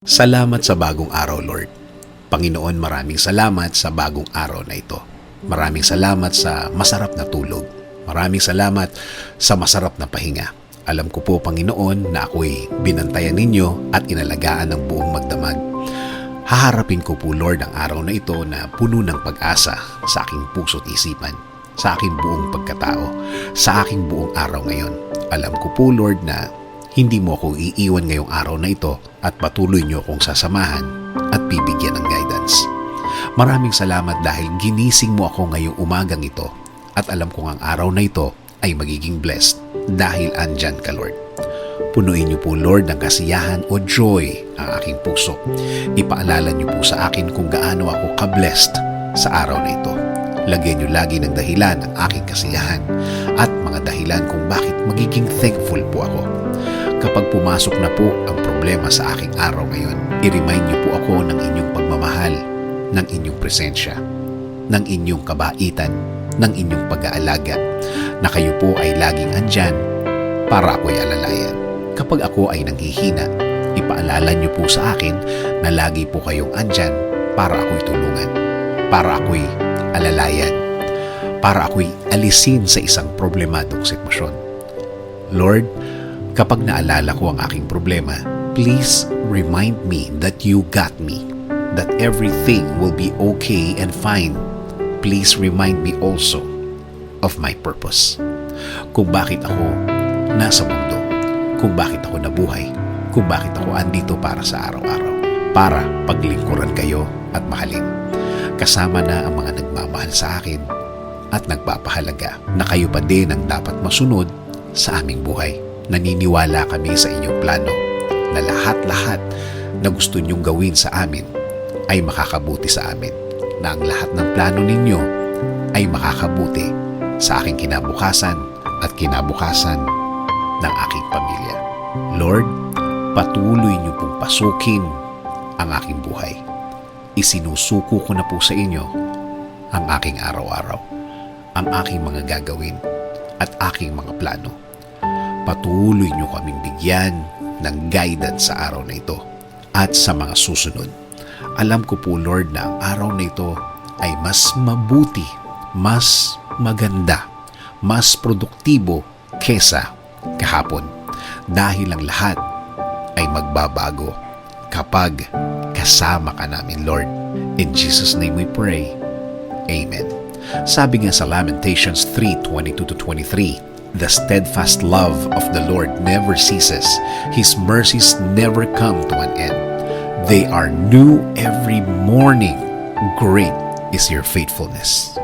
Salamat sa bagong araw, Lord. Panginoon, maraming salamat sa bagong araw na ito. Maraming salamat sa masarap na tulog. Maraming salamat sa masarap na pahinga. Alam ko po, Panginoon, na ako'y binantayan ninyo at inalagaan ng buong magdamag. Haharapin ko po, Lord, ang araw na ito na puno ng pag-asa sa aking puso't isipan, sa aking buong pagkatao, sa aking buong araw ngayon. Alam ko po, Lord, na hindi mo ako iiwan ngayong araw na ito at patuloy niyo akong sasamahan at bibigyan ng guidance. Maraming salamat dahil ginising mo ako ngayong umagang ito at alam kong ang araw na ito ay magiging blessed dahil andyan ka, Lord. Punuin niyo po, Lord, ng kasiyahan o joy ang aking puso. Ipaalala niyo po sa akin kung gaano ako ka-blessed sa araw na ito. Lagyan niyo lagi ng dahilan ang aking kasiyahan at mga dahilan kung bakit magiging thankful po ako. Kapag pumasok na po ang problema sa aking araw ngayon, i-remind niyo po ako ng inyong pagmamahal, ng inyong presensya, ng inyong kabaitan, ng inyong pag-aalaga, na kayo po ay laging andyan para ako'y alalayan. Kapag ako ay nanghihina, ipaalala niyo po sa akin na lagi po kayong andyan para ako'y tulungan, para ako'y alalayan, para ako'y alisin sa isang problemadong sitwasyon. Lord, kapag naalala ko ang aking problema, please remind me that you got me, that everything will be okay and fine. Please remind me also of my purpose. Kung bakit ako nasa mundo, kung bakit ako nabuhay, kung bakit ako andito para sa araw-araw, para paglingkuran kayo at mahalin. Kasama na ang mga nagmamahal sa akin at nagpapahalaga na kayo pa din ang dapat masunod sa aming buhay. Naniniwala kami sa inyong plano na lahat-lahat na gusto niyong gawin sa amin ay makakabuti sa amin, na ang lahat ng plano ninyo ay makakabuti sa aking kinabukasan at kinabukasan ng aking pamilya. Lord, patuloy niyo pong pasukin ang aking buhay. Isinusuko ko na po sa inyo ang aking araw-araw, ang aking mga gagawin at aking mga plano. Patuloy niyo kaming bigyan ng guidance sa araw na ito at sa mga susunod. Alam ko po, Lord, na ang araw na ito ay mas mabuti, mas maganda, mas produktibo kesa kahapon. Dahil ang lahat ay magbabago kapag kasama ka namin, Lord. In Jesus' name we pray. Amen. Sabi nga sa Lamentations 3:22-23, "The steadfast love of the Lord never ceases. His mercies never come to an end. They are new every morning. Great is your faithfulness."